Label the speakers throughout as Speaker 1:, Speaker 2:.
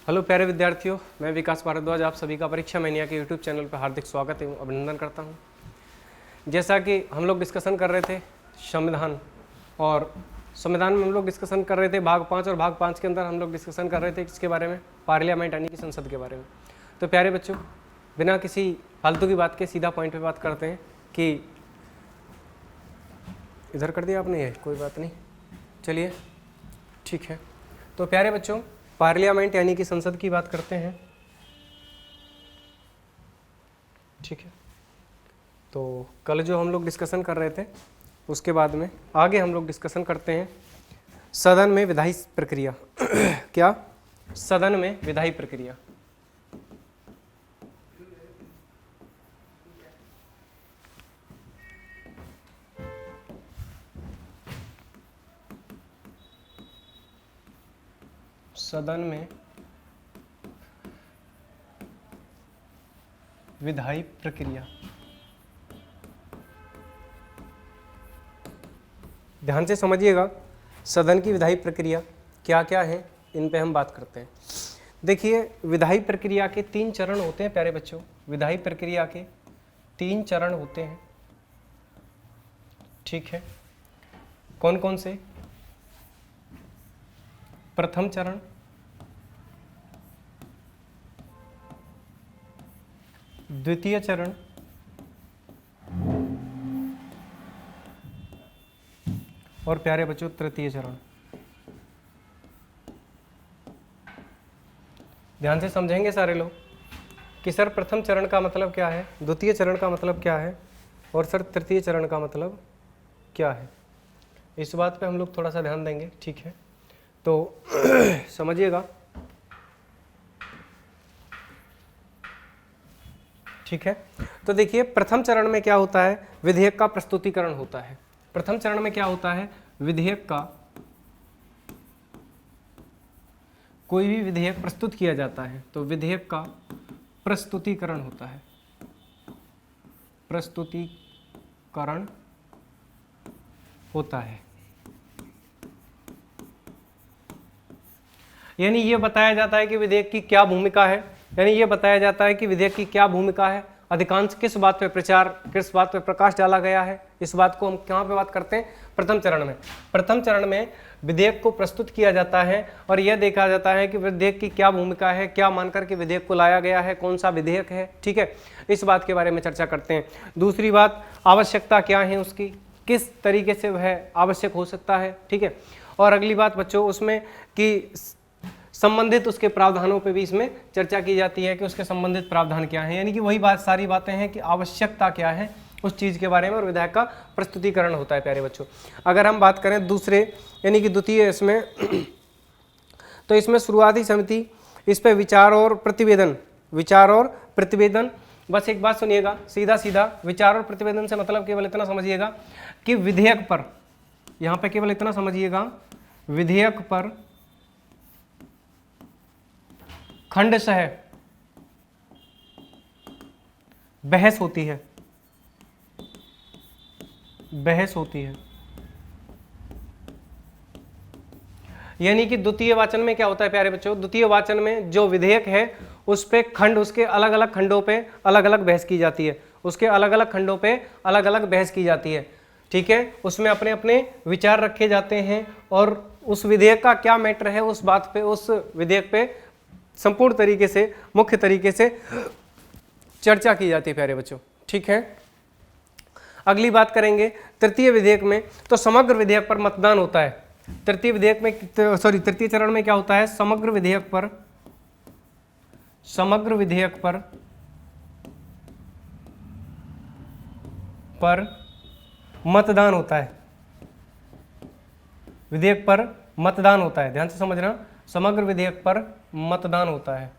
Speaker 1: Hello प्यारे विद्यार्थियों, मैं विकास भारद्वाज आप सभी का परीक्षा मैनिया के यूट्यूब चैनल पर हार्दिक स्वागत एवं अभिनंदन करता हूं। जैसा कि हम लोग डिस्कशन कर रहे थे संविधान, और संविधान में हम लोग डिस्कशन कर रहे थे भाग 5, और भाग 5 के अंदर हम लोग डिस्कशन कर रहे थे किसके बारे में, पार्लियामेंट यानी कि संसद के बारे में। तो प्यारे बच्चों, बिना किसी फालतू की बात के सीधा पॉइंट पर बात करते हैं कि इधर कर दिया आपने, ये कोई बात नहीं, चलिए ठीक है। तो प्यारे बच्चों, पार्लियामेंट यानी कि संसद की बात करते हैं, ठीक है। तो कल जो हम लोग डिस्कशन कर रहे थे उसके बाद में आगे हम लोग डिस्कशन करते हैं सदन में विधायी प्रक्रिया। क्या? सदन में विधायी प्रक्रिया। सदन में विधायी प्रक्रिया, ध्यान से समझिएगा। सदन की विधायी प्रक्रिया क्या क्या है, इन पे हम बात करते हैं। देखिए, विधायी प्रक्रिया के 3 चरण होते हैं प्यारे बच्चों। विधायी प्रक्रिया के 3 चरण होते हैं, ठीक है। कौन कौन से? प्रथम चरण, द्वितीय चरण, और प्यारे बच्चों तृतीय चरण। ध्यान से समझेंगे सारे लोग कि सर प्रथम चरण का मतलब क्या है, द्वितीय चरण का मतलब क्या है, और सर तृतीय चरण का मतलब क्या है। इस बात पे हम लोग थोड़ा सा ध्यान देंगे, ठीक है। तो समझिएगा, ठीक है। तो देखिए, प्रथम चरण में क्या होता है, विधेयक का प्रस्तुतिकरण होता है। प्रथम चरण में क्या होता है, विधेयक का, कोई भी विधेयक प्रस्तुत किया जाता है तो विधेयक का प्रस्तुतिकरण होता है। प्रस्तुतिकरण होता है, यानी ये बताया जाता है कि विधेयक की क्या भूमिका है, यानी ये बताया जाता है कि विधेयक की क्या भूमिका है, अधिकांश किस बात पे प्रचार, किस बात पे प्रकाश डाला गया है। इस बात को हम कहाँ पे बात करते हैं, प्रथम चरण में। प्रथम चरण में विधेयक को प्रस्तुत किया जाता है और यह देखा जाता है कि विधेयक की क्या भूमिका है, क्या मानकर के विधेयक को लाया गया है, कौन सा विधेयक है, ठीक है। इस बात के बारे में चर्चा करते हैं। दूसरी बात, आवश्यकता क्या है उसकी, किस तरीके से वह आवश्यक हो सकता है, ठीक है। और अगली बात बच्चों उसमें कि संबंधित उसके प्रावधानों पे भी इसमें चर्चा की जाती है कि उसके संबंधित प्रावधान क्या हैं, यानी कि वही बात, सारी बातें हैं कि आवश्यकता क्या है उस चीज़ के बारे में, और विधेयक का प्रस्तुतिकरण होता है प्यारे बच्चों। अगर हम बात करें दूसरे यानी कि द्वितीय इसमें, तो इसमें शुरुआती समिति, इस पे विचार और प्रतिवेदन, विचार और प्रतिवेदन। बस एक बात सुनिएगा, सीधा सीधा विचार और प्रतिवेदन से मतलब केवल इतना समझिएगा कि विधेयक पर, यहाँ पे केवल इतना समझिएगा, विधेयक पर खंडशः बहस होती है, बहस होती है। यानी कि द्वितीय वाचन में क्या होता है प्यारे बच्चों, द्वितीय वाचन में जो विधेयक है उस पे खंड, उसके अलग अलग खंडों पे अलग अलग बहस की जाती है, उसके अलग अलग खंडों पे अलग अलग बहस की जाती है, ठीक है। उसमें अपने अपने विचार रखे जाते हैं और उस विधेयक का क्या मैटर है, उस बात पे, उस विधेयक पे संपूर्ण तरीके से, मुख्य तरीके से चर्चा की जाती है प्यारे बच्चों, ठीक है। अगली बात करेंगे तृतीय विधेयक में, तो समग्र विधेयक पर मतदान होता है। तृतीय विधेयक में, तृतीय चरण में क्या होता है, समग्र विधेयक पर, समग्र विधेयक पर मतदान होता है। विधेयक पर मतदान होता है, ध्यान से समझना, समग्र विधेयक पर मतदान होता है,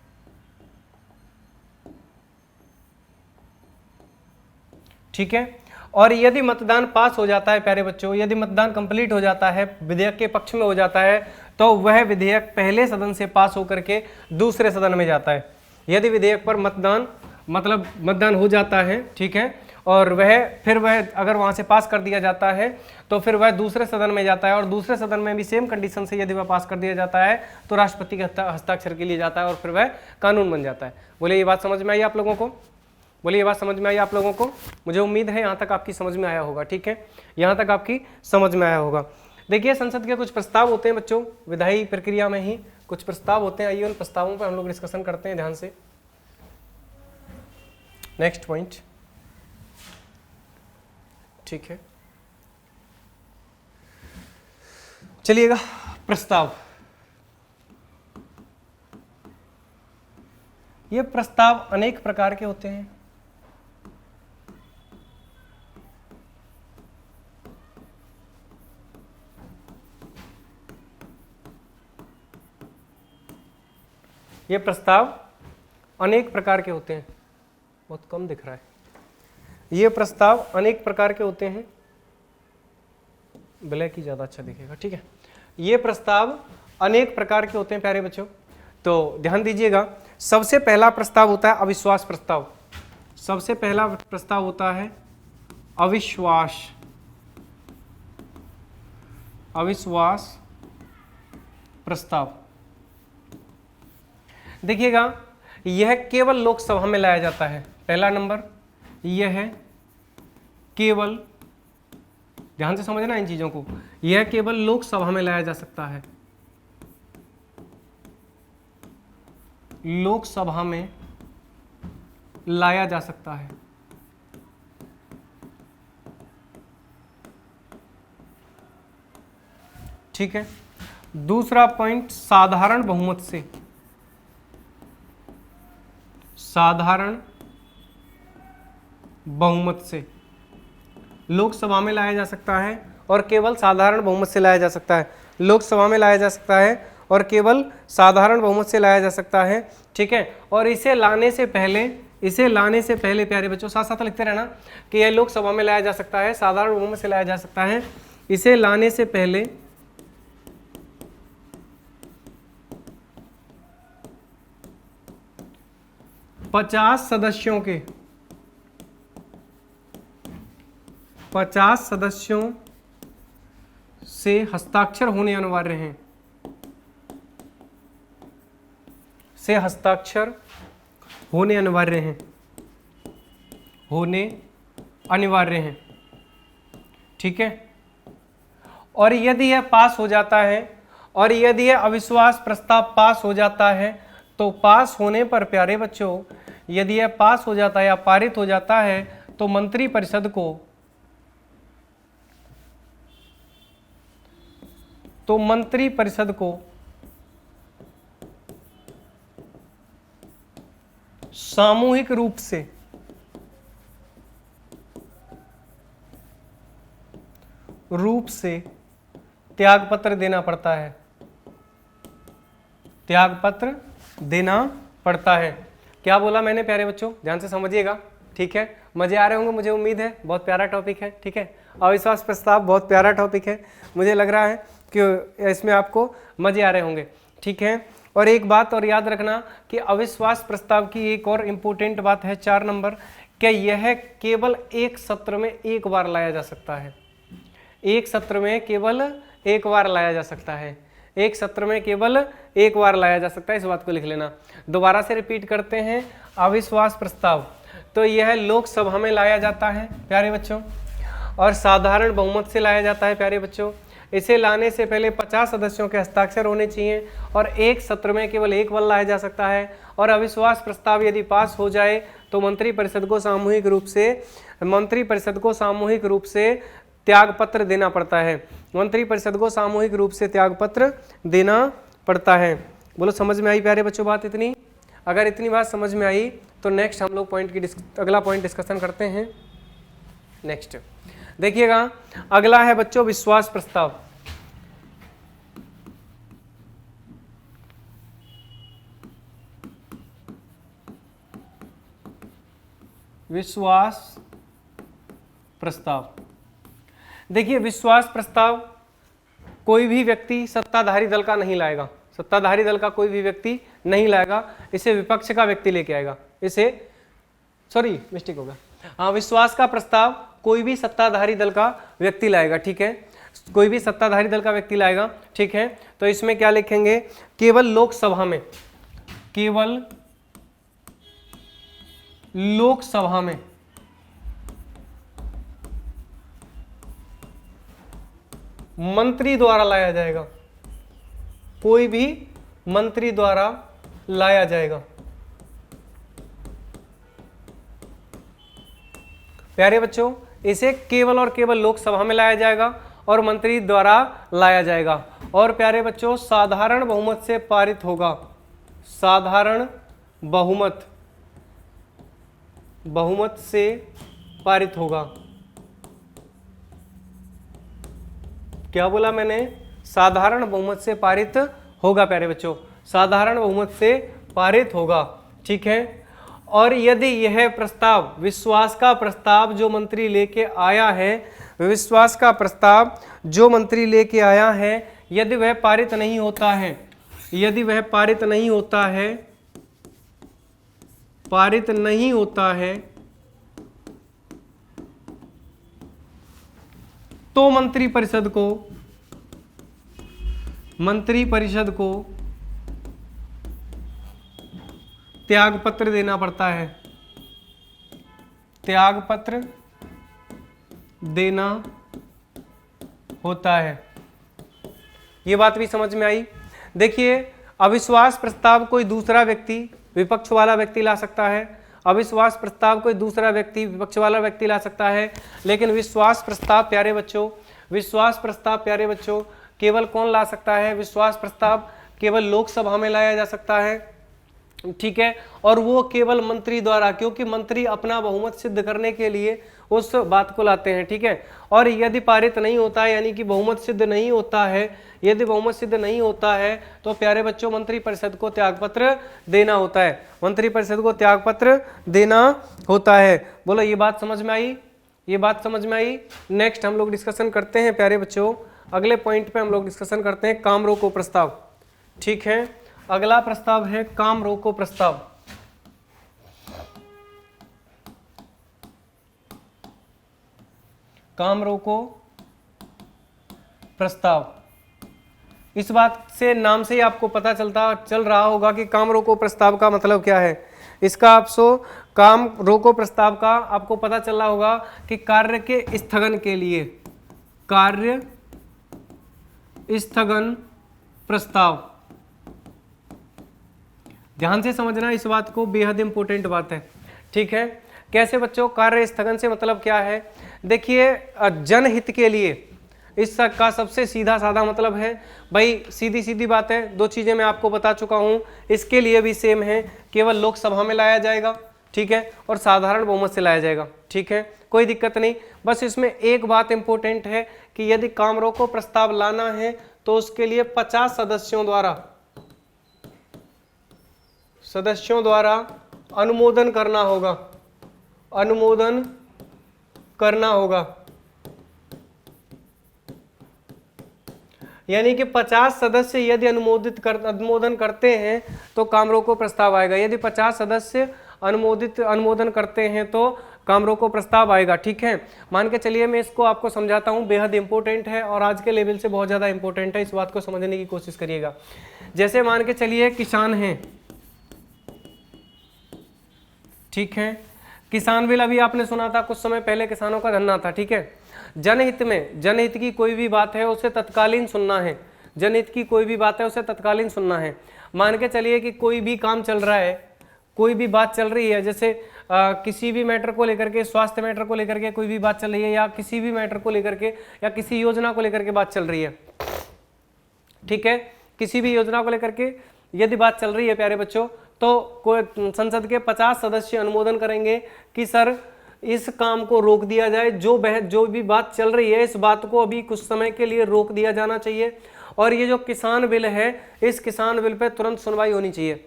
Speaker 1: ठीक है। और यदि मतदान पास हो जाता है प्यारे बच्चों, यदि मतदान कंप्लीट हो जाता है, विधेयक के पक्ष में हो जाता है, तो वह विधेयक पहले सदन से पास होकर के दूसरे सदन में जाता है। यदि विधेयक पर मतदान, मतलब मतदान हो जाता है, ठीक है, और वह अगर वहां से पास कर दिया जाता है तो फिर वह दूसरे सदन में जाता है, और दूसरे सदन में भी सेम कंडीशन से यदि वह पास कर दिया जाता है तो राष्ट्रपति के हस्ताक्षर के लिए जाता है और फिर वह कानून बन जाता है। बोले ये बात समझ में आई आप लोगों को? बोलिए ये बात समझ में आई आप लोगों को? मुझे उम्मीद है यहाँ तक आपकी समझ में आया होगा। ठीक है, यहाँ तक आपकी समझ में आया होगा। देखिए संसद के कुछ प्रस्ताव होते हैं बच्चों, विधायी प्रक्रिया में ही कुछ प्रस्ताव होते हैं। आइए उन प्रस्तावों पर हम लोग डिस्कशन करते हैं ध्यान से। नेक्स्ट पॉइंट, ठीक है, चलिएगा। प्रस्ताव, ये प्रस्ताव अनेक प्रकार के होते हैं। ये प्रस्ताव अनेक प्रकार के होते हैं। बहुत कम दिख रहा है। ये प्रस्ताव अनेक प्रकार के होते हैं। ब्लैक ही ज़्यादा अच्छा दिखेगा। ठीक है, ये प्रस्ताव अनेक प्रकार के होते हैं प्यारे बच्चों, तो ध्यान दीजिएगा। सबसे पहला प्रस्ताव होता है अविश्वास प्रस्ताव। सबसे पहला प्रस्ताव होता है अविश्वास प्रस्ताव। देखिएगा, यह केवल लोकसभा में लाया जाता है। पहला नंबर यह है केवल, ध्यान से समझना इन चीजों को, यह केवल लोकसभा में लाया जा सकता है। लोकसभा में लाया जा सकता है। ठीक है, दूसरा पॉइंट साधारण बहुमत से। साधारण बहुमत से लोकसभा में लाया जा सकता है और केवल साधारण बहुमत से लाया जा सकता है। लोकसभा में लाया जा सकता है और केवल साधारण बहुमत से लाया जा सकता है। ठीक है, और इसे लाने से पहले प्यारे बच्चों साथ साथ लिखते रहना कि यह लोकसभा में लाया जा सकता है, साधारण बहुमत से लाया जा सकता है। इसे लाने से पहले 50 सदस्यों से हस्ताक्षर होने अनिवार्य हैं। होने अनिवार्य हैं। ठीक है, और यदि यह पास हो जाता है, और यदि यह अविश्वास प्रस्ताव पास हो जाता है, तो पास होने पर प्यारे बच्चों, यदि यह पास हो जाता है या पारित हो जाता है तो मंत्रिपरिषद को सामूहिक रूप से त्यागपत्र देना पड़ता है। त्यागपत्र देना पड़ता है। क्या बोला मैंने प्यारे बच्चों? ध्यान से समझिएगा। ठीक है, मजे आ रहे होंगे, मुझे उम्मीद है। बहुत प्यारा टॉपिक है। ठीक है, अविश्वास प्रस्ताव बहुत प्यारा टॉपिक है। मुझे लग रहा है कि इसमें आपको मजे आ रहे होंगे। ठीक है, और एक बात और याद रखना कि अविश्वास प्रस्ताव की एक और इम्पोर्टेंट बात है, 4 नंबर, कि यह केवल एक सत्र में एक बार लाया जा सकता है। एक सत्र में केवल एक बार लाया जा सकता है। एक सत्र में केवल एक बार लाया जा सकता है, इस बात को लिख लेना। दोबारा से रिपीट करते हैं, अविश्वास प्रस्ताव तो यह लोकसभा में लाया जाता है प्यारे बच्चों, और साधारण बहुमत से लाया जाता है प्यारे बच्चों। इसे लाने से पहले 50 सदस्यों के हस्ताक्षर होने चाहिए, और एक सत्र में केवल एक बार लाया जा सकता है। और अविश्वास प्रस्ताव यदि पास हो जाए तो मंत्रिपरिषद को सामूहिक रूप से त्यागपत्र देना पड़ता है। मंत्रिपरिषद को सामूहिक रूप से त्यागपत्र देना पड़ता है। बोलो समझ में आई प्यारे बच्चों बात इतनी? अगर इतनी बात समझ में आई तो नेक्स्ट हम लोग अगला पॉइंट डिस्कशन करते हैं। नेक्स्ट देखिएगा, अगला है बच्चों विश्वास प्रस्ताव। विश्वास प्रस्ताव, देखिए विश्वास प्रस्ताव कोई भी व्यक्ति सत्ताधारी दल का नहीं लाएगा। सत्ताधारी दल का कोई भी व्यक्ति नहीं लाएगा, इसे विपक्ष का व्यक्ति लेके आएगा। मिस्टेक हो गया। हाँ, विश्वास का प्रस्ताव कोई भी सत्ताधारी दल का व्यक्ति लाएगा, ठीक है, कोई भी सत्ताधारी दल का व्यक्ति लाएगा, ठीक है। तो इसमें क्या लिखेंगे, केवल लोकसभा में, केवल लोकसभा में मंत्री द्वारा लाया जाएगा, कोई भी मंत्री द्वारा लाया जाएगा। प्यारे बच्चों, इसे केवल और केवल लोकसभा में लाया जाएगा और मंत्री द्वारा लाया जाएगा। और प्यारे बच्चों, साधारण बहुमत से पारित होगा, साधारण बहुमत से पारित होगा। क्या बोला मैंने, साधारण बहुमत से पारित होगा प्यारे बच्चों, साधारण बहुमत से पारित होगा, ठीक है। और यदि यह प्रस्ताव, विश्वास का प्रस्ताव जो मंत्री लेके आया है, विश्वास का प्रस्ताव जो मंत्री लेके आया है, यदि वह पारित नहीं होता है, यदि वह पारित नहीं होता है, पारित नहीं होता है, तो मंत्री परिषद को त्यागपत्र देना पड़ता है, त्यागपत्र देना होता है। ये बात भी समझ में आई। देखिए, अविश्वास प्रस्ताव कोई दूसरा व्यक्ति, विपक्ष वाला व्यक्ति ला सकता है, अविश्वास प्रस्ताव कोई दूसरा व्यक्ति, विपक्ष वाला व्यक्ति ला सकता है, लेकिन विश्वास प्रस्ताव प्यारे बच्चों, विश्वास प्रस्ताव प्यारे बच्चों केवल कौन ला सकता है, विश्वास प्रस्ताव केवल लोकसभा में लाया जा सकता है, ठीक है, और वो केवल मंत्री द्वारा, क्योंकि मंत्री अपना बहुमत सिद्ध करने के लिए उस बात को लाते हैं, ठीक है। और यदि पारित नहीं होता है, यानी कि बहुमत सिद्ध नहीं होता है, यदि बहुमत सिद्ध नहीं होता है, तो प्यारे बच्चों मंत्री परिषद को त्यागपत्र देना होता है, मंत्री परिषद को त्यागपत्र देना होता है। बोलो, ये बात समझ में आई, ये बात समझ में आई। नेक्स्ट हम लोग डिस्कशन करते हैं प्यारे बच्चों, अगले पॉइंट पे हम लोग डिस्कशन करते हैं काम रोको प्रस्ताव, ठीक है। अगला प्रस्ताव है काम रोको प्रस्ताव। काम रोको प्रस्ताव, इस बात से, नाम से ही आपको पता चल रहा होगा कि काम रोको प्रस्ताव का मतलब क्या है। इसका आपको काम रोको प्रस्ताव का आपको पता चल रहा होगा कि कार्य के स्थगन के लिए, कार्य स्थगन प्रस्ताव। ध्यान से समझना इस बात को, बेहद इंपॉर्टेंट बात है, ठीक है। कैसे बच्चों, कार्य स्थगन से मतलब क्या है, देखिए जनहित के लिए इसका सबसे सीधा साधा मतलब है, भाई सीधी सीधी बात है, दो चीजें मैं आपको बता चुका हूं, इसके लिए भी सेम है, केवल लोकसभा में लाया जाएगा, ठीक है, और साधारण बहुमत से लाया जाएगा, ठीक है, कोई दिक्कत नहीं। बस इसमें एक बात इंपॉर्टेंट है कि यदि काम रोको प्रस्ताव लाना है तो उसके लिए 50 सदस्यों द्वारा अनुमोदन करना होगा, अनुमोदन करना होगा, यानी कि 50 सदस्य यदि अनुमोदन करते हैं तो काम रोको प्रस्ताव आएगा। यदि 50 सदस्य अनुमोदन करते हैं तो काम रोको प्रस्ताव आएगा, ठीक है। मान के चलिए मैं इसको आपको समझाता हूं, बेहद इंपॉर्टेंट है और आज के लेवल से बहुत ज्यादा इंपॉर्टेंट है, इस बात को समझने की कोशिश करिएगा। जैसे मान के चलिए किसान हैं, ठीक है, किसान बिल अभी आपने सुना था, कुछ समय पहले किसानों का धरना था, ठीक है। जनहित में, जनहित की कोई भी बात है उसे तत्कालीन सुनना है, जनहित की कोई भी बात है उसे तत्कालीन सुनना है। मान के चलिए कि कोई भी काम चल रहा है, कोई भी बात चल रही है, जैसे किसी भी मैटर को लेकर के, स्वास्थ्य मैटर को लेकर के कोई भी बात चल रही है, या किसी भी मैटर को लेकर के, या किसी योजना को लेकर के बात चल रही है, ठीक है, किसी भी योजना को लेकर के यदि बात चल रही है प्यारे बच्चों, तो कोई संसद के 50 सदस्य अनुमोदन करेंगे कि सर इस काम को रोक दिया जाए, जो भी बात चल रही है इस बात को अभी कुछ समय के लिए रोक दिया जाना चाहिए, और ये जो किसान बिल है इस किसान बिल पे तुरंत सुनवाई होनी चाहिए,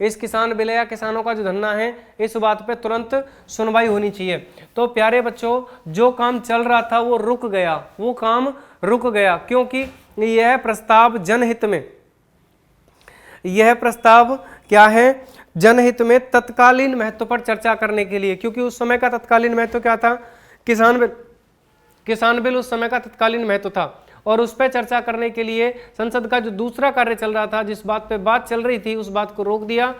Speaker 1: इस किसान बिल या किसानों का जो धरना है इस बात पे तुरंत सुनवाई होनी चाहिए। तो प्यारे बच्चों, जो काम चल रहा था वो रुक गया, वो काम रुक गया, क्योंकि यह प्रस्ताव जनहित में, यह प्रस्ताव क्या है, जनहित में तत्कालीन महत्व पर चर्चा करने के लिए, क्योंकि उस समय का तत्कालीन महत्व क्या था, किसान बिल उस समय का तत्कालीन महत्व था, और उस पर चर्चा करने के लिए संसद का जो दूसरा कार्य चल रहा था, जिस बात पे बात चल रही थी, उस बात को रोक दिया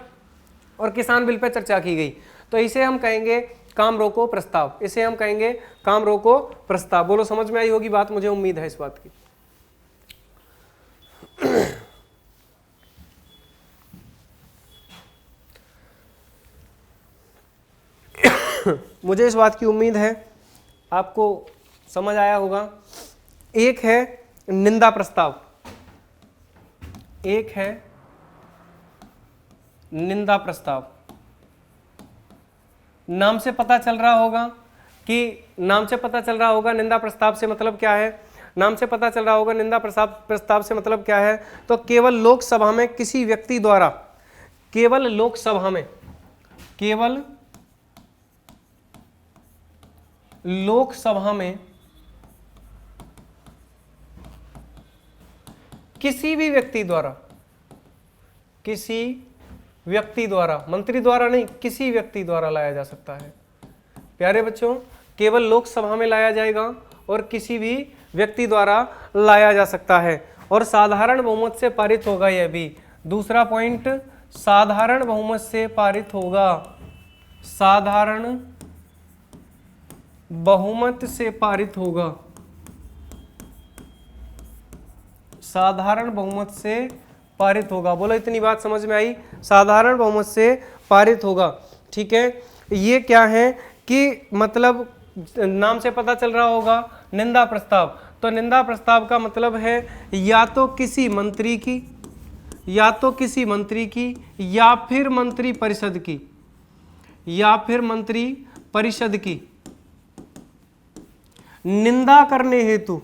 Speaker 1: और किसान बिल पे चर्चा की गई। तो इसे हम कहेंगे काम रोको प्रस्ताव, इसे हम कहेंगे काम रोको प्रस्ताव। बोलो समझ में आई होगी बात, मुझे उम्मीद है इस बात की। मुझे इस बात की उम्मीद है आपको समझ आया होगा। एक है निंदा प्रस्ताव, एक है निंदा प्रस्ताव। नाम से पता चल रहा होगा निंदा प्रस्ताव से मतलब क्या है, नाम से पता चल रहा होगा निंदा प्रस्ताव से मतलब क्या है। तो केवल लोकसभा में किसी व्यक्ति द्वारा, केवल लोकसभा में किसी भी व्यक्ति द्वारा, मंत्री द्वारा नहीं, किसी व्यक्ति द्वारा लाया जा सकता है। प्यारे बच्चों, केवल लोकसभा में लाया जाएगा और किसी भी व्यक्ति द्वारा लाया जा सकता है, और साधारण बहुमत से पारित होगा। यह भी दूसरा पॉइंट, साधारण बहुमत से पारित होगा, साधारण बहुमत से पारित होगा, साधारण बहुमत से पारित होगा। बोलो इतनी बात समझ में आई, साधारण बहुमत से पारित होगा। ठीक है, ये क्या है कि मतलब नाम से पता चल रहा होगा निंदा प्रस्ताव, तो निंदा प्रस्ताव का मतलब है या तो किसी मंत्री की या फिर मंत्री परिषद की निंदा करने हेतु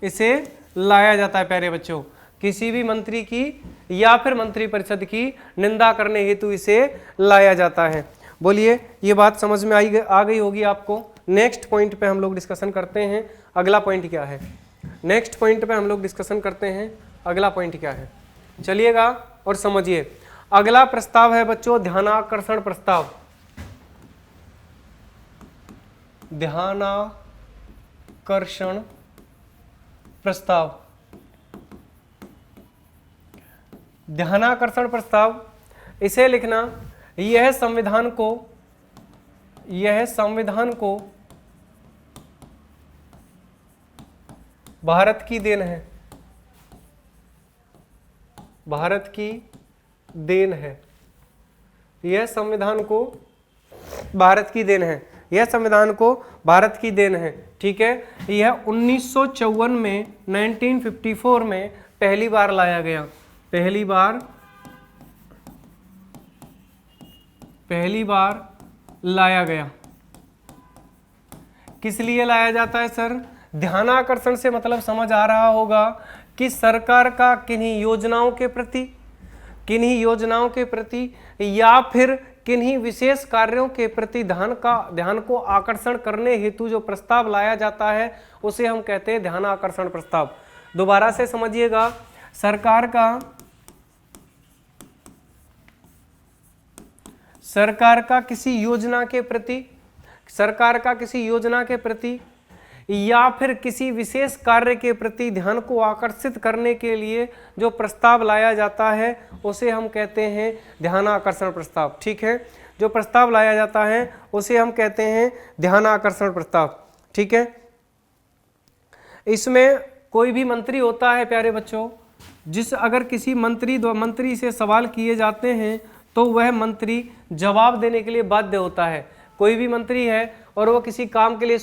Speaker 1: इसे लाया जाता है। प्यारे बच्चों, किसी भी मंत्री की या फिर मंत्री परिषद की निंदा करने हेतु इसे लाया जाता है। बोलिए, ये बात समझ में आ गई होगी आपको। नेक्स्ट पॉइंट पे हम लोग डिस्कशन करते हैं, अगला पॉइंट क्या है। नेक्स्ट पॉइंट पे हम लोग डिस्कशन करते हैं, अगला पॉइंट क्या है, चलिएगा और समझिए। अगला प्रस्ताव है बच्चों ध्यानाकर्षण प्रस्ताव। ध्यानाकर्षण प्रस्ताव, ध्यानाकर्षण प्रस्ताव, इसे लिखना। यह संविधान को भारत की देन है, भारत की देन है। यह संविधान को भारत की देन है, यह संविधान को भारत की देन है। ठीक है, यह 1954 में 1954 में पहली बार लाया गया, पहली बार लाया गया। किस लिए लाया जाता है सर? ध्यानाकर्षण से मतलब समझ आ रहा होगा कि सरकार का किन्हीं योजनाओं के प्रति या फिर किन्हीं विशेष कार्यों के प्रति ध्यान को आकर्षण करने हेतु जो प्रस्ताव लाया जाता है उसे हम कहते हैं ध्यानाकर्षण प्रस्ताव। दोबारा से समझिएगा, सरकार का किसी योजना के प्रति या फिर किसी विशेष कार्य के प्रति ध्यान को आकर्षित करने के लिए जो प्रस्ताव लाया जाता है उसे हम कहते हैं ध्यानाकर्षण प्रस्ताव। ठीक है, जो प्रस्ताव लाया जाता है उसे हम कहते हैं ध्यानाकर्षण प्रस्ताव। ठीक है, इसमें कोई भी मंत्री होता है प्यारे बच्चों, अगर किसी मंत्री से सवाल किए जाते हैं तो वह मंत्री जवाब देने के लिए बाध्य होता है। कोई भी मंत्री है और वो किसी काम के लिए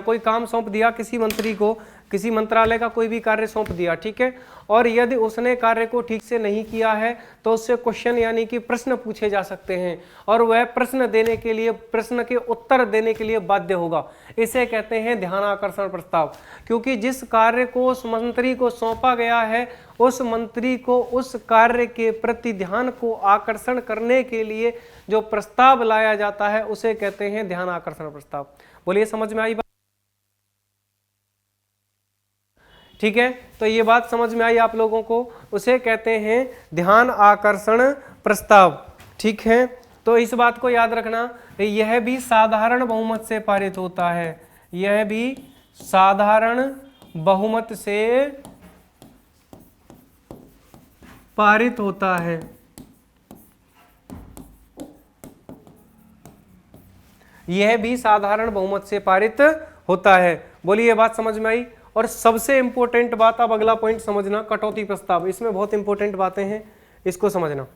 Speaker 1: कोई काम सौंप दिया किसी मंत्री को किसी मंत्रालय का कोई भी कार्य सौंप दिया, ठीक है, और यदि उसने कार्य को ठीक से नहीं किया है तो उससे क्वेश्चन यानी कि प्रश्न पूछे जा सकते हैं और वह प्रश्न देने के लिए, प्रश्न के उत्तर देने के लिए बाध्य होगा। इसे कहते हैं ध्यान आकर्षण प्रस्ताव। क्योंकि जिस कार्य को उस मंत्री को सौंपा गया है, उस मंत्री को उस कार्य के प्रति ध्यान को आकर्षण करने के लिए जो प्रस्ताव लाया जाता है उसे कहते हैं ध्यान आकर्षण प्रस्ताव। बोलिए, समझ में आई बात? ठीक है, तो ये बात समझ में आई आप लोगों को, उसे कहते हैं ध्यान आकर्षण प्रस्ताव। ठीक है, तो इस बात को याद रखना, यह भी साधारण बहुमत से पारित होता है, यह भी साधारण बहुमत से पारित होता है। यह भी साधारण बहुमत से पारित होता है। बोलिए, ये बात समझ में आई? और सबसे इंपॉर्टेंट बात, अब अगला पॉइंट समझना, कटौती प्रस्ताव। इसमें बहुत इंपॉर्टेंट बातें हैं, इसको समझना।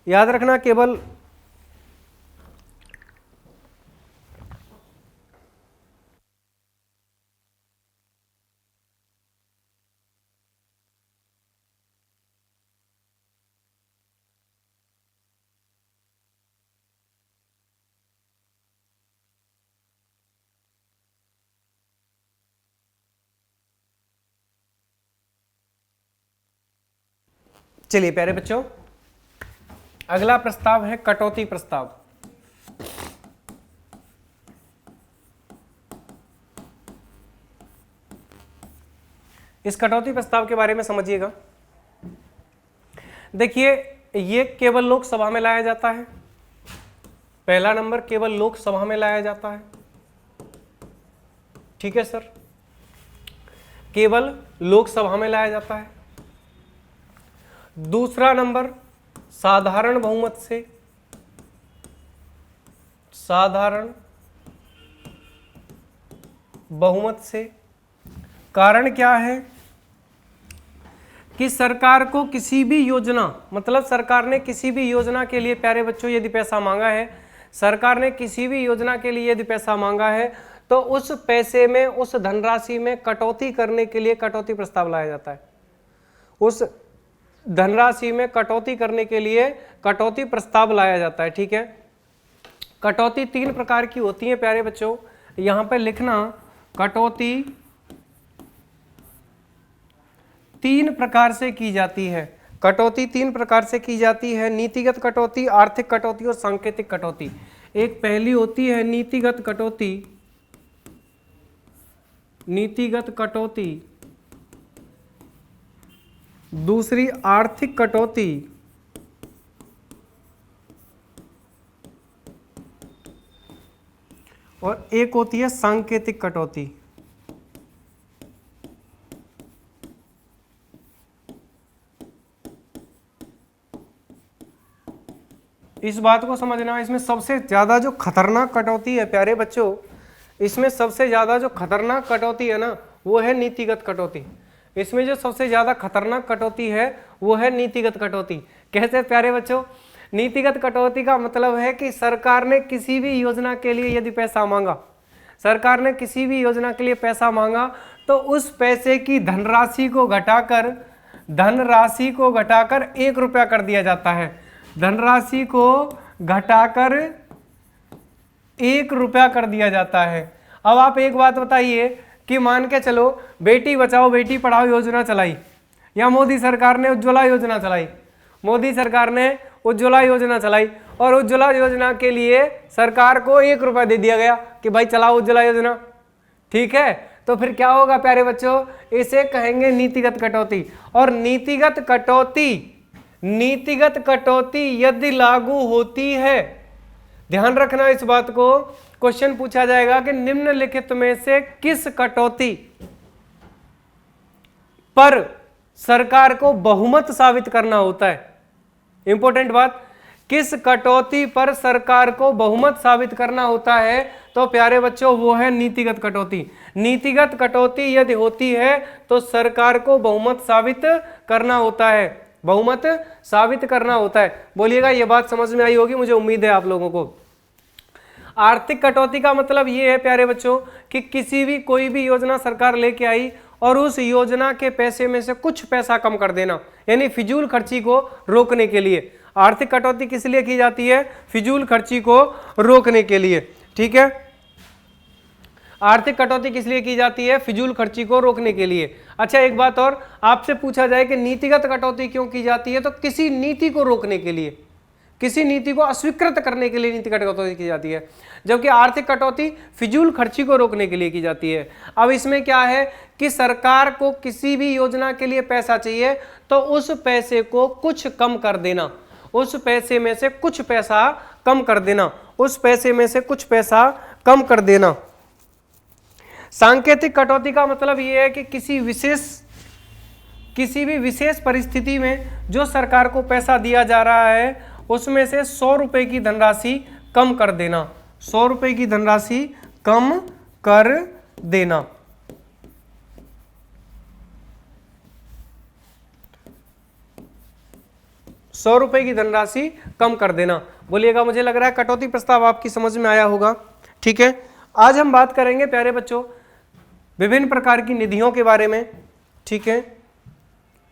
Speaker 1: याद रखना, केवल चलिए प्यारे बच्चों, अगला प्रस्ताव है कटौती प्रस्ताव। इस कटौती प्रस्ताव के बारे में समझिएगा। देखिए, ये केवल लोकसभा में लाया जाता है। पहला नंबर, केवल लोकसभा में लाया जाता है। ठीक है सर, केवल लोकसभा में लाया जाता है। दूसरा नंबर, साधारण बहुमत से, साधारण बहुमत से। कारण क्या है कि सरकार को किसी भी योजना, मतलब सरकार ने किसी भी योजना के लिए, प्यारे बच्चों, यदि पैसा मांगा है, सरकार ने किसी भी योजना के लिए यदि पैसा मांगा है तो उस पैसे में, उस धनराशि में कटौती करने के लिए कटौती प्रस्ताव लाया जाता है। उस धनराशि में कटौती करने के लिए कटौती प्रस्ताव लाया जाता है। ठीक है, कटौती 3 प्रकार की होती है प्यारे बच्चों, यहां पर लिखना, कटौती 3 प्रकार से की जाती है। कटौती 3 प्रकार से की जाती है, नीतिगत कटौती, आर्थिक कटौती और सांकेतिक कटौती। एक पहली होती है नीतिगत कटौती, नीतिगत कटौती, दूसरी आर्थिक कटौती, और एक होती है सांकेतिक कटौती। इस बात को समझना, इसमें सबसे ज्यादा जो खतरनाक कटौती है प्यारे बच्चों, इसमें सबसे ज्यादा जो खतरनाक कटौती है ना, वो है नीतिगत कटौती। इसमें जो सबसे ज्यादा खतरनाक कटौती है वो है नीतिगत कटौती। कैसे प्यारे बच्चों? नीतिगत कटौती का मतलब है कि सरकार ने किसी भी योजना के लिए यदि पैसा मांगा, सरकार ने किसी भी योजना के लिए पैसा मांगा तो उस पैसे की धनराशि को घटाकर 1 रुपया कर दिया जाता है। धनराशि को घटाकर 1 रुपया कर दिया जाता है। अब आप एक बात बताइए कि मान के चलो बेटी बचाओ बेटी पढ़ाओ योजना चलाई, या मोदी सरकार ने उज्ज्वला योजना चलाई, मोदी सरकार ने उज्ज्वला योजना चलाई और उज्ज्वला योजना के लिए सरकार को 1 रुपया दे दिया गया कि भाई चलाओ उज्ज्वला योजना। ठीक है, तो फिर क्या होगा प्यारे बच्चों? इसे कहेंगे नीतिगत कटौती। और नीतिगत कटौती यदि लागू होती है, ध्यान रखना इस बात को, क्वेश्चन पूछा जाएगा कि निम्नलिखित में से किस कटौती पर सरकार को बहुमत साबित करना होता है। इंपॉर्टेंट बात, किस कटौती पर सरकार को बहुमत साबित करना होता है? तो प्यारे बच्चों वो है नीतिगत कटौती। नीतिगत कटौती यदि होती है तो सरकार को बहुमत साबित करना होता है, बहुमत साबित करना होता है। बोलिएगा, ये बात समझ में आई होगी, मुझे उम्मीद है आप लोगों को। आर्थिक कटौती का मतलब ये है प्यारे बच्चों कि किसी भी कोई भी योजना सरकार लेके आई और उस योजना के पैसे में से कुछ पैसा कम कर देना, यानी फिजूल खर्ची को रोकने के लिए। आर्थिक कटौती किस लिए की जाती है? फिजूल खर्ची को रोकने के लिए। ठीक है, आर्थिक कटौती किस लिए की जाती है? फिजूल खर्ची को रोकने के लिए। अच्छा, एक बात और आपसे पूछा जाए कि नीतिगत कटौती क्यों की जाती है, तो किसी नीति को रोकने के लिए, किसी नीति को अस्वीकृत करने के लिए नीतिगत कटौती की जाती है, जबकि आर्थिक कटौती फिजूल खर्ची को रोकने के लिए की जाती है। अब इसमें क्या है कि सरकार को किसी भी योजना के लिए पैसा चाहिए तो उस पैसे को कुछ कम कर देना, उस पैसे में से कुछ पैसा कम कर देना, उस पैसे में से कुछ पैसा कम कर देना। सांकेतिक कटौती का मतलब यह है कि किसी भी विशेष परिस्थिति में जो सरकार को पैसा दिया जा रहा है उसमें से 100 रुपए की धनराशि कम कर देना, 100 रुपए की धनराशि कम कर देना। ₹100 की धनराशि कम कर देना। बोलिएगा, मुझे लग रहा है कटौती प्रस्ताव आपकी समझ में आया होगा। ठीक है, आज हम बात करेंगे प्यारे बच्चों विभिन्न प्रकार की निधियों के बारे में। ठीक है,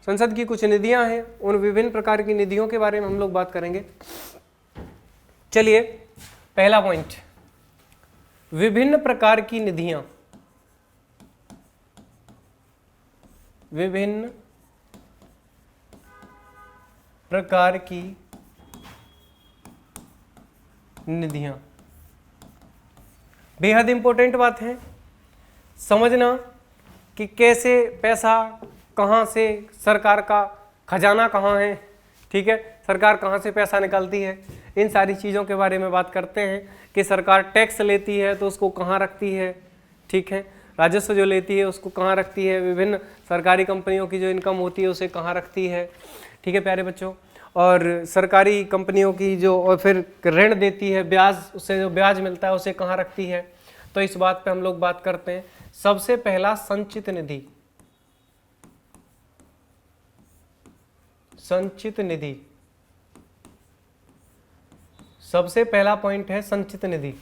Speaker 1: संसद की कुछ निधियां हैं, उन विभिन्न प्रकार की निधियों के बारे में हम लोग बात करेंगे। चलिए, पहला पॉइंट, विभिन्न प्रकार की निधियां। विभिन्न प्रकार की निधियां, बेहद इंपॉर्टेंट बात है समझना कि कैसे पैसा, कहाँ से सरकार का खजाना कहाँ है। ठीक है, सरकार कहाँ से पैसा निकालती है, इन सारी चीज़ों के बारे में बात करते हैं कि सरकार टैक्स लेती है तो उसको कहाँ रखती है। ठीक है, राजस्व जो लेती है उसको कहाँ रखती है, विभिन्न सरकारी कंपनियों की जो इनकम होती है उसे कहाँ रखती है। ठीक है प्यारे बच्चों, और सरकारी कंपनियों की जो और फिर ऋण देती है, ब्याज, उससे जो ब्याज मिलता है उसे कहाँ रखती है। तो इस बात पे हम लोग बात करते हैं। सबसे पहला संचित निधि, संचित निधि, सबसे पहला पॉइंट है संचित निधि।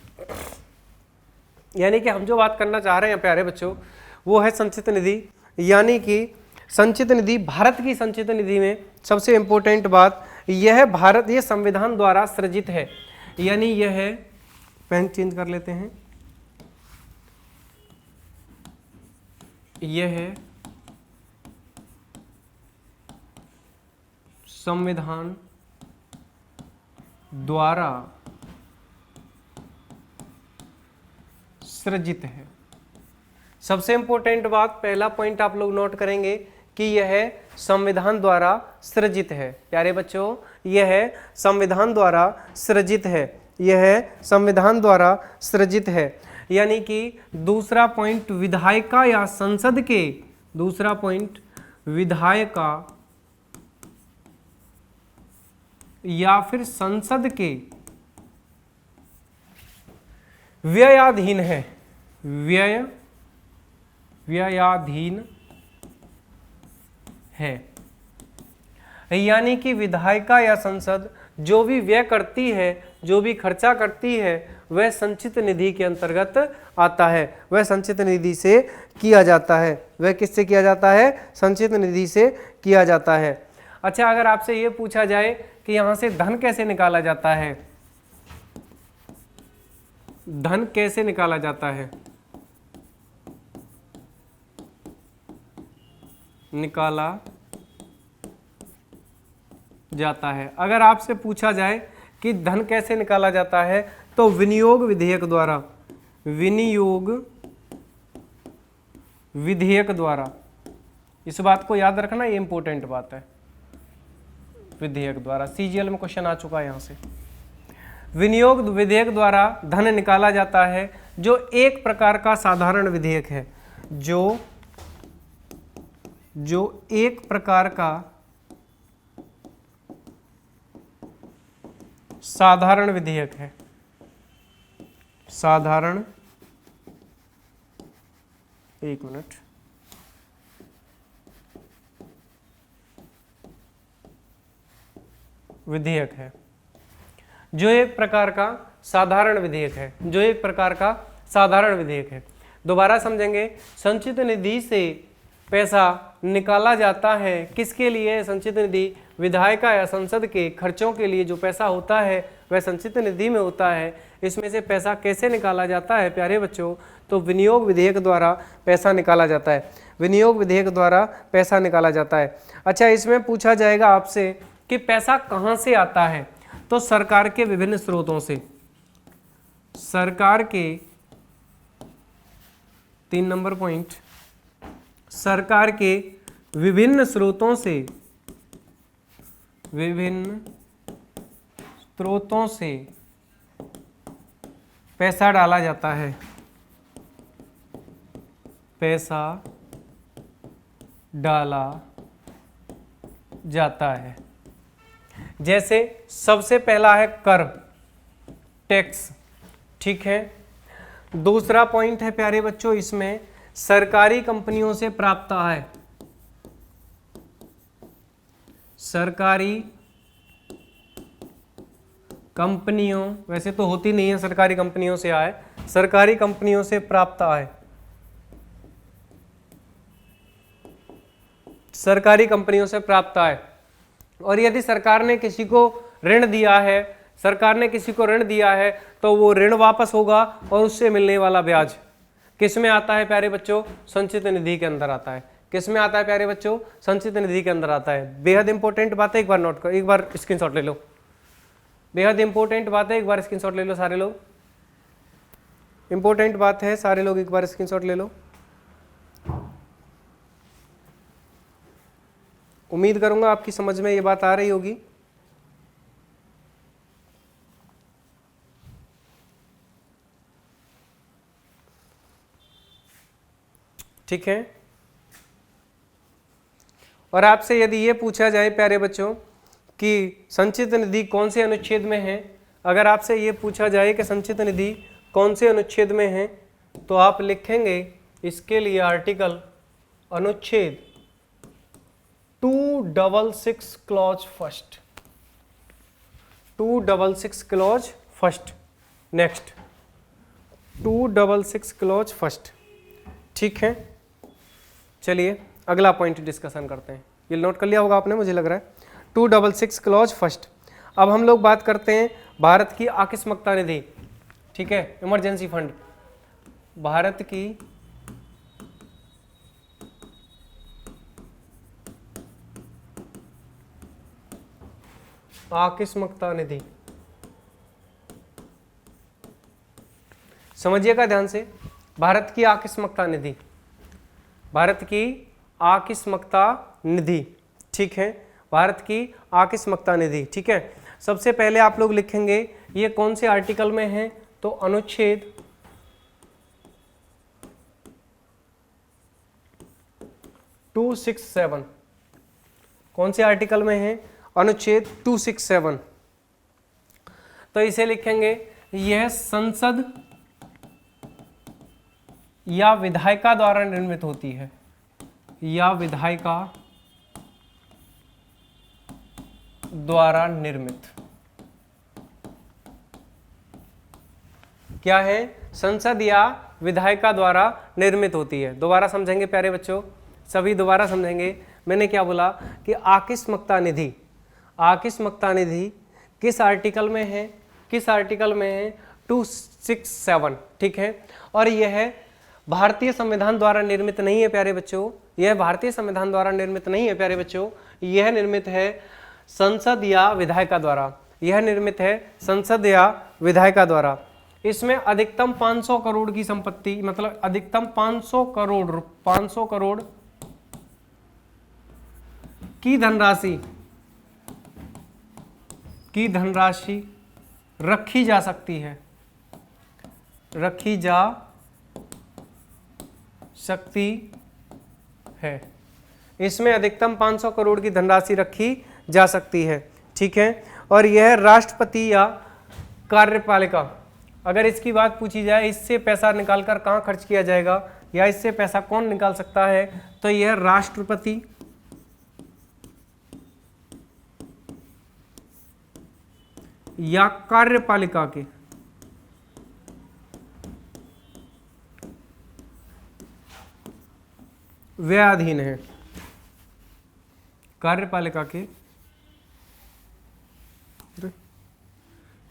Speaker 1: यानी कि हम जो बात करना चाह रहे हैं प्यारे बच्चों वो है संचित निधि। यानी कि संचित निधि, भारत की संचित निधि में सबसे इंपॉर्टेंट बात यह है, भारत ये संविधान द्वारा सृजित है। यानी यह है, पेन चेंज कर लेते हैं, यह है संविधान द्वारा सृजित है। सबसे इंपॉर्टेंट बात, पहला पॉइंट आप लोग नोट करेंगे कि यह संविधान द्वारा सृजित है। प्यारे बच्चों, यह संविधान द्वारा सृजित है, यह संविधान द्वारा सृजित है। यानी कि दूसरा पॉइंट, विधायिका या संसद के, दूसरा पॉइंट विधायिका या फिर संसद के व्ययाधीन है, व्ययाधीन है। यानी कि विधायिका या संसद जो भी व्यय करती है, जो भी खर्चा करती है, वह संचित निधि के अंतर्गत आता है, वह संचित निधि से किया जाता है। वह किससे किया जाता है? संचित निधि से किया जाता है। अच्छा, अगर आपसे ये पूछा जाए कि यहां से धन कैसे निकाला जाता है, धन कैसे निकाला जाता है, निकाला जाता है, अगर आपसे पूछा जाए कि धन कैसे निकाला जाता है तो विनियोग विधेयक द्वारा, विनियोग विधेयक द्वारा, इस बात को याद रखना, ये इंपॉर्टेंट बात है। विधेयक द्वारा, सीजीएल में क्वेश्चन आ चुका है यहां से। विनियोग विधेयक द्वारा धन निकाला जाता है, जो एक प्रकार का साधारण विधेयक है, जो एक प्रकार का साधारण विधेयक है, साधारण, एक मिनट, विधेयक है, जो एक प्रकार का साधारण विधेयक है, जो एक प्रकार का साधारण विधेयक है। दोबारा समझेंगे, संचित निधि से पैसा निकाला जाता है, किसके लिए? संचित निधि विधायक या संसद के खर्चों के लिए जो पैसा होता है वह संचित निधि में होता है। इसमें से पैसा कैसे निकाला जाता है प्यारे बच्चों? तो विनियोग विधेयक द्वारा पैसा निकाला जाता है, विनियोग विधेयक द्वारा पैसा निकाला जाता है। अच्छा, इसमें पूछा जाएगा आपसे कि पैसा कहाँ से आता है? तो सरकार के विभिन्न स्रोतों से, सरकार के 3 नंबर पॉइंट, सरकार के विभिन्न स्रोतों से, विभिन्न स्रोतों से पैसा डाला जाता है, पैसा डाला जाता है। जैसे सबसे पहला है कर, टैक्स, ठीक है। दूसरा पॉइंट है प्यारे बच्चों इसमें सरकारी कंपनियों से प्राप्त आय, सरकारी कंपनियों, वैसे तो होती नहीं है सरकारी कंपनियों से आय, सरकारी कंपनियों से प्राप्त आय, सरकारी कंपनियों से प्राप्त आय। और यदि सरकार ने किसी को ऋण दिया है, सरकार ने किसी को ऋण दिया है तो वो ऋण वापस होगा और उससे मिलने वाला ब्याज किस में आता है प्यारे बच्चों? संचित निधि के अंदर आता है। किस में आता है प्यारे बच्चों? संचित निधि के अंदर आता है। बेहद इंपॉर्टेंट बात है, एक बार नोट कर, एक बार स्क्रीनशॉट ले लो। बेहद इंपॉर्टेंट बात है, एक बार स्क्रीनशॉट ले लो सारे लोग। इंपॉर्टेंट बात है, सारे लोग एक बार स्क्रीनशॉट ले लो। उम्मीद करूंगा आपकी समझ में ये बात आ रही होगी। ठीक है। और आपसे यदि ये पूछा जाए प्यारे बच्चों कि संचित निधि कौन से अनुच्छेद में है, अगर आपसे ये पूछा जाए कि संचित निधि कौन से अनुच्छेद में है, तो आप लिखेंगे इसके लिए आर्टिकल अनुच्छेद 266 clause first, 266 clause first. Next 266 clause first. ठीक है, चलिए अगला पॉइंट डिस्कशन करते हैं। ये नोट कर लिया होगा आपने, मुझे लग रहा है 266 क्लॉज फर्स्ट। अब हम लोग बात करते हैं भारत की आकस्मिकता निधि, ठीक है, इमरजेंसी फंड। भारत की आकस्मिकता निधि, समझिएगा ध्यान से, भारत की आकस्मिकता निधि, भारत की आकस्मिकता निधि, ठीक है, भारत की आकस्मिकता निधि। ठीक है, सबसे पहले आप लोग लिखेंगे ये कौन से आर्टिकल में है, तो अनुच्छेद 267, कौन से आर्टिकल में है? अनुच्छेद 267। तो इसे लिखेंगे यह संसद या विधायिका द्वारा निर्मित होती है, या विधायिका द्वारा निर्मित। क्या है? संसद या विधायिका द्वारा निर्मित होती है। दोबारा समझेंगे प्यारे बच्चों, सभी दोबारा समझेंगे। मैंने क्या बोला कि आकस्मिकता निधि, आकस्मिकता निधि किस आर्टिकल में है? किस आर्टिकल में है? 267, ठीक है। और यह भारतीय संविधान द्वारा निर्मित नहीं है प्यारे बच्चों, यह भारतीय संविधान द्वारा निर्मित नहीं है प्यारे बच्चों, यह निर्मित है संसद या विधायिका द्वारा, यह निर्मित है संसद या विधायिका द्वारा। इसमें अधिकतम 500 करोड़ की संपत्ति, मतलब अधिकतम 500 करोड़ की धनराशि रखी जा सकती है, रखी जा सकती है। इसमें अधिकतम 500 करोड़ की धनराशि रखी जा सकती है, ठीक है। और यह राष्ट्रपति या कार्यपालिका, अगर इसकी बात पूछी जाए इससे पैसा निकालकर कहाँ खर्च किया जाएगा या इससे पैसा कौन निकाल सकता है, तो यह राष्ट्रपति या कार्यपालिका के व्ययाधीन है, कार्यपालिका के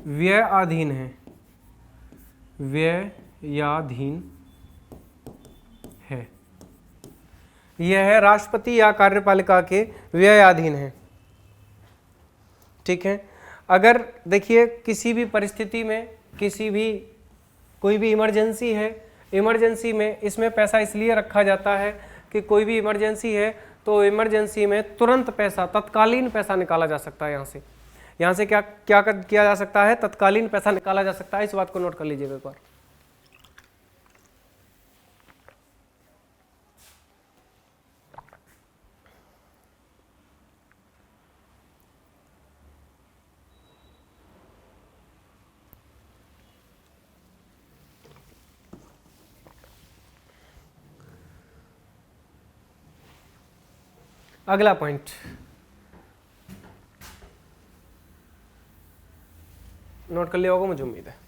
Speaker 1: व्ययाधीन है, व्ययाधीन है, यह है राष्ट्रपति या कार्यपालिका के व्ययाधीन है। ठीक है, अगर देखिए किसी भी परिस्थिति में कोई भी इमरजेंसी है, इमरजेंसी में इसमें पैसा इसलिए रखा जाता है कि कोई भी इमरजेंसी है तो इमरजेंसी में तुरंत पैसा, तत्कालीन पैसा निकाला जा सकता है। यहाँ से क्या क्या किया जा सकता है, तत्कालीन पैसा निकाला जा सकता है। इस बात को नोट कर लीजिएगा एक बार। अगला पॉइंट नोट कर लिया होगा, मुझे उम्मीद है।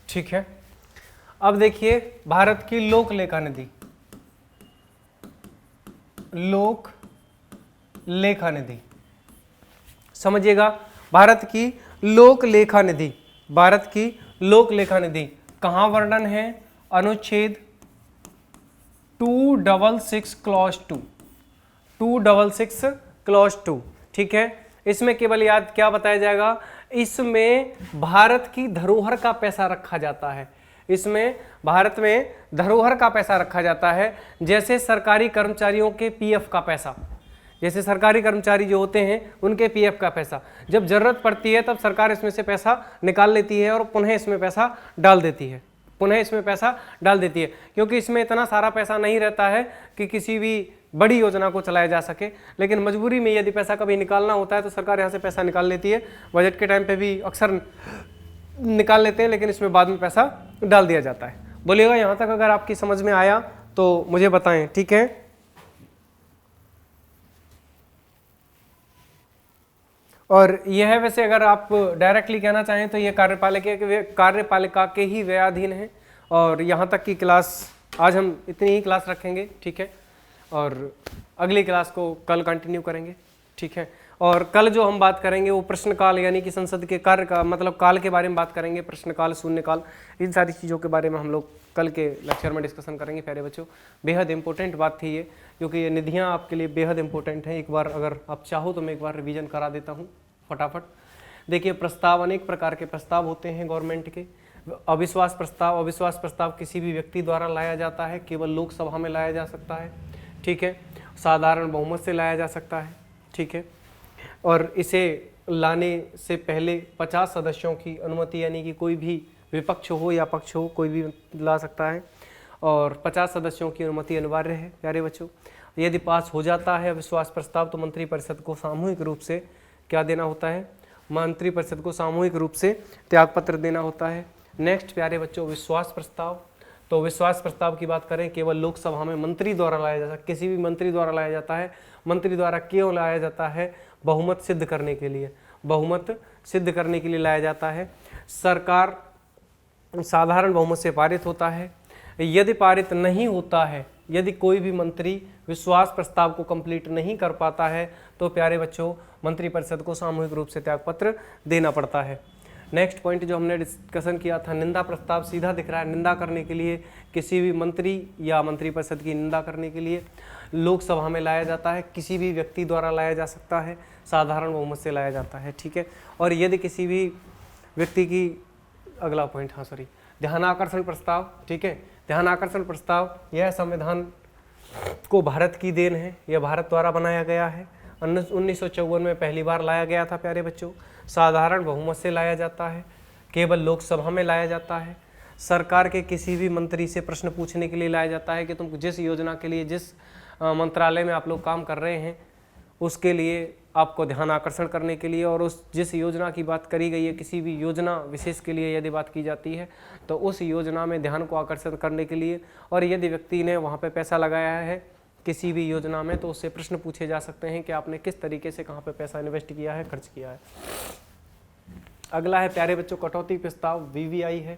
Speaker 1: ठीक है, अब देखिए भारत की लोक लेखा निधि, लोक लेखा निधि समझिएगा। भारत की लोक लेखा निधि, भारत की लोक लेखा निधि कहाँ वर्णन है, अनुच्छेद 266 क्लॉज 2, 266 क्लॉज 2। ठीक है, इसमें केवल याद क्या बताया जाएगा, इसमें भारत की धरोहर का पैसा रखा जाता है। इसमें भारत में धरोहर का पैसा रखा जाता है, जैसे सरकारी कर्मचारियों के पीएफ का पैसा, जैसे सरकारी कर्मचारी जो होते हैं उनके पीएफ का पैसा, जब जरूरत पड़ती है तब सरकार इसमें से पैसा निकाल लेती है और पुनः इसमें पैसा डाल देती है, पुनः इसमें पैसा डाल देती है, क्योंकि इसमें इतना सारा पैसा नहीं रहता है कि किसी भी बड़ी योजना को चलाया जा सके। लेकिन मजबूरी में यदि पैसा कभी निकालना होता है तो सरकार यहाँ से पैसा निकाल लेती है। बजट के टाइम पे भी अक्सर निकाल लेते हैं, लेकिन इसमें बाद में पैसा डाल दिया जाता है। बोलिएगा यहाँ तक अगर आपकी समझ में आया तो मुझे बताएं। ठीक है, और यह है वैसे अगर आप डायरेक्टली कहना चाहें तो ये कार्यपालिका के ही व्ययाधीन है। और यहाँ तक की क्लास आज हम इतनी ही क्लास रखेंगे। ठीक है, और अगली क्लास को कल कंटिन्यू करेंगे। ठीक है, और कल जो हम बात करेंगे वो प्रश्नकाल यानी कि संसद के कार्य का मतलब काल के बारे में बात करेंगे, प्रश्नकाल, शून्यकाल, इन सारी चीज़ों के बारे में हम लोग कल के लेक्चर में डिस्कशन करेंगे। प्यारे बच्चों, बेहद इंपॉर्टेंट बात थी ये, क्योंकि ये निधियाँ आपके लिए बेहद इंपॉर्टेंट हैं। एक बार अगर आप चाहो तो मैं एक बार रिवीजन करा देता हूँ फटाफट। देखिए, प्रस्ताव, अनेक प्रकार के प्रस्ताव होते हैं गवर्नमेंट के। अविश्वास प्रस्ताव, अविश्वास प्रस्ताव किसी भी व्यक्ति द्वारा लाया जाता है, केवल लोकसभा में लाया जा सकता है। ठीक है, साधारण बहुमत से लाया जा सकता है। ठीक है, और इसे लाने से पहले 50 सदस्यों की अनुमति, यानी कि कोई भी विपक्ष हो या पक्ष हो कोई भी ला सकता है, और 50 सदस्यों की अनुमति अनिवार्य है। प्यारे बच्चों, यदि पास हो जाता है अविश्वास प्रस्ताव तो मंत्रिपरिषद को सामूहिक रूप से क्या देना होता है, मंत्रिपरिषद को सामूहिक रूप से त्यागपत्र देना होता है। नेक्स्ट प्यारे बच्चों, विश्वास प्रस्ताव। तो विश्वास प्रस्ताव की बात करें, केवल लोकसभा में मंत्री द्वारा लाया जाता है, किसी भी मंत्री द्वारा लाया जाता है। मंत्री द्वारा क्यों लाया जाता है, बहुमत सिद्ध करने के लिए, बहुमत सिद्ध करने के लिए लाया जाता है। सरकार साधारण बहुमत से पारित होता है। यदि पारित नहीं होता है, यदि कोई भी मंत्री विश्वास प्रस्ताव को कंप्लीट नहीं कर पाता है तो प्यारे बच्चों मंत्रिपरिषद को सामूहिक रूप से त्यागपत्र देना पड़ता है। नेक्स्ट पॉइंट जो हमने डिस्कशन किया था, निंदा प्रस्ताव, सीधा दिख रहा है। निंदा करने के लिए, किसी भी मंत्री या मंत्रिपरिषद की निंदा करने के लिए लोकसभा में लाया जाता है, किसी भी व्यक्ति द्वारा लाया जा सकता है, साधारण बहुमत से लाया जाता है। ठीक है, और यदि किसी भी व्यक्ति की, अगला पॉइंट, हाँ सॉरी, ध्यान आकर्षण प्रस्ताव। ठीक है, ध्यान आकर्षण प्रस्ताव, यह संविधान को भारत की देन है, यह भारत द्वारा बनाया गया है। 1954 में पहली बार लाया गया था प्यारे बच्चों। साधारण बहुमत से लाया जाता है, केवल लोकसभा में लाया जाता है। सरकार के किसी भी मंत्री से प्रश्न पूछने के लिए लाया जाता है कि तुम जिस योजना के लिए, जिस मंत्रालय में आप लोग काम कर रहे हैं, उसके लिए आपको ध्यान आकर्षण करने के लिए, और उस जिस योजना की बात करी गई है, किसी भी योजना विशेष के लिए यदि बात की जाती है तो उस योजना में ध्यान को आकर्षित करने के लिए, और यदि व्यक्ति ने वहाँ पे पैसा लगाया है किसी भी योजना में तो उससे प्रश्न पूछे जा सकते हैं कि आपने किस तरीके से कहाँ पे पैसा इन्वेस्ट किया है, खर्च किया है। अगला है प्यारे बच्चों कटौती प्रस्ताव, वीवीआई है।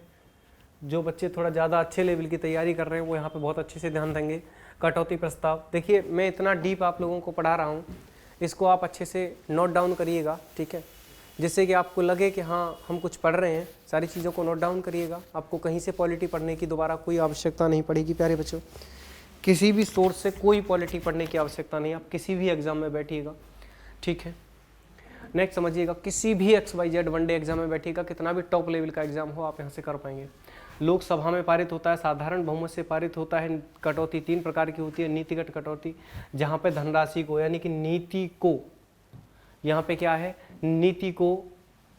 Speaker 1: जो बच्चे थोड़ा ज़्यादा अच्छे लेवल की तैयारी कर रहे हैं वो यहाँ पे बहुत अच्छे से ध्यान देंगे। कटौती प्रस्ताव, देखिए मैं इतना डीप आप लोगों को पढ़ा रहा हूँ, इसको आप अच्छे से नोट डाउन करिएगा, ठीक है, जिससे कि आपको लगे कि हाँ हम कुछ पढ़ रहे हैं। सारी चीज़ों को नोट डाउन करिएगा, आपको कहीं से पॉलिटी पढ़ने की दोबारा कोई आवश्यकता नहीं पड़ेगी प्यारे बच्चों। किसी भी सोर्स से कोई पॉलिटी पढ़ने की आवश्यकता नहीं, आप किसी भी एग्जाम में बैठिएगा, ठीक है। नेक्स्ट समझिएगा, किसी भी XYZ वनडे एग्जाम में बैठिएगा, कितना भी टॉप लेवल का एग्जाम हो आप यहाँ से कर पाएंगे। लोकसभा में पारित होता है, साधारण बहुमत से पारित होता है। कटौती 3 प्रकार की होती है। नीतिगत कटौती, जहाँ पे धनराशि को यानी कि नीति को, यहाँ पे क्या है, नीति को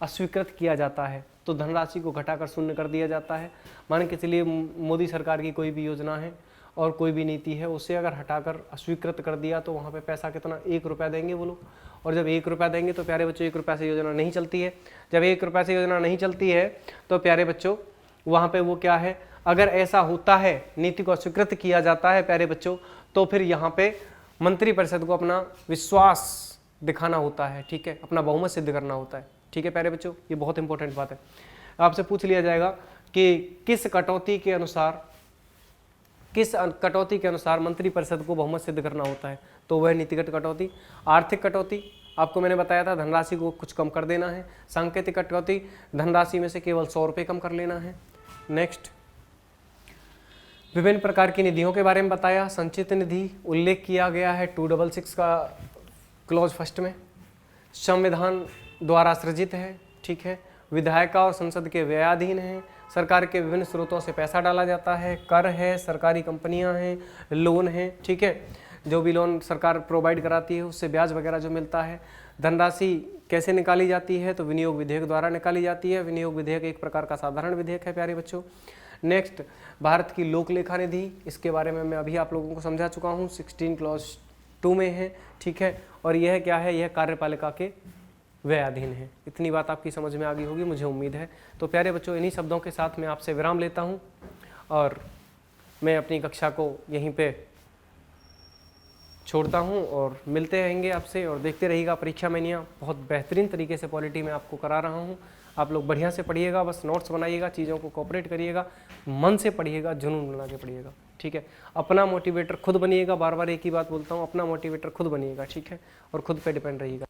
Speaker 1: अस्वीकृत किया जाता है तो धनराशि को घटाकर शून्य कर दिया जाता है। मान के चलिए मोदी सरकार की कोई भी योजना है और कोई भी नीति है, उसे अगर हटाकर अस्वीकृत कर दिया तो वहाँ पे पैसा कितना, 1 रुपया देंगे वो लोग। और जब 1 रुपया देंगे तो प्यारे बच्चों 1 रुपया से योजना नहीं चलती है। जब 1 रुपया से योजना नहीं चलती है तो प्यारे बच्चों वहाँ पे वो क्या है, अगर ऐसा होता है, नीति को अस्वीकृत किया जाता है प्यारे बच्चों, तो फिर यहाँ पे मंत्रिपरिषद को अपना विश्वास दिखाना होता है, ठीक है, अपना बहुमत सिद्ध करना होता है, ठीक है प्यारे बच्चों। ये बहुत इंपॉर्टेंट बात है। आपसे पूछ लिया जाएगा कि किस कटौती के अनुसार मंत्रिपरिषद को बहुमत सिद्ध करना होता है, तो वह नीतिगत कटौती। आर्थिक कटौती, आपको मैंने बताया था धनराशि को कुछ कम कर देना है। सांकेतिक कटौती, धनराशि में से केवल 100 रुपये कम कर लेना है। नेक्स्ट, विभिन्न प्रकार की निधियों के बारे में बताया। संचित निधि उल्लेख किया गया है 266 का क्लॉज फर्स्ट में। संविधान द्वारा सृजित है, ठीक है, विधायिका और संसद के व्ययाधीन है। सरकार के विभिन्न स्रोतों से पैसा डाला जाता है। कर है, सरकारी कंपनियां हैं, लोन है, ठीक है, जो भी लोन सरकार प्रोवाइड कराती है उससे ब्याज वगैरह जो मिलता है। धनराशि कैसे निकाली जाती है, तो विनियोग विधेयक द्वारा निकाली जाती है। विनियोग विधेयक एक प्रकार का साधारण विधेयक है प्यारे बच्चों। नेक्स्ट, भारत की लोक लेखा निधि, इसके बारे में मैं अभी आप लोगों को समझा चुका हूँ, 16 क्लॉज 2 में है, ठीक है। और यह क्या है, यह कार्यपालिका के व्ययाधीन है। इतनी बात आपकी समझ में आ गई होगी मुझे उम्मीद है। तो प्यारे बच्चों इन्हीं शब्दों के साथ मैं आपसे विराम लेता हूँ और मैं अपनी कक्षा को यहीं पे छोड़ता हूँ और मिलते रहेंगे आपसे। और देखते रहिएगा परीक्षा मैनिया, बहुत बेहतरीन तरीके से पॉलिटी में आपको करा रहा हूँ। आप लोग बढ़िया से पढ़िएगा, बस नोट्स बनाइएगा, चीज़ों को कोऑपरेट करिएगा, मन से पढ़िएगा, जुनून बना के पढ़िएगा, ठीक है। अपना मोटिवेटर खुद बनिएगा, बार बार एक ही बात बोलता हूँ, अपना मोटिवेटर खुद बनिएगा, ठीक है, और खुद पे डिपेंड रहिएगा।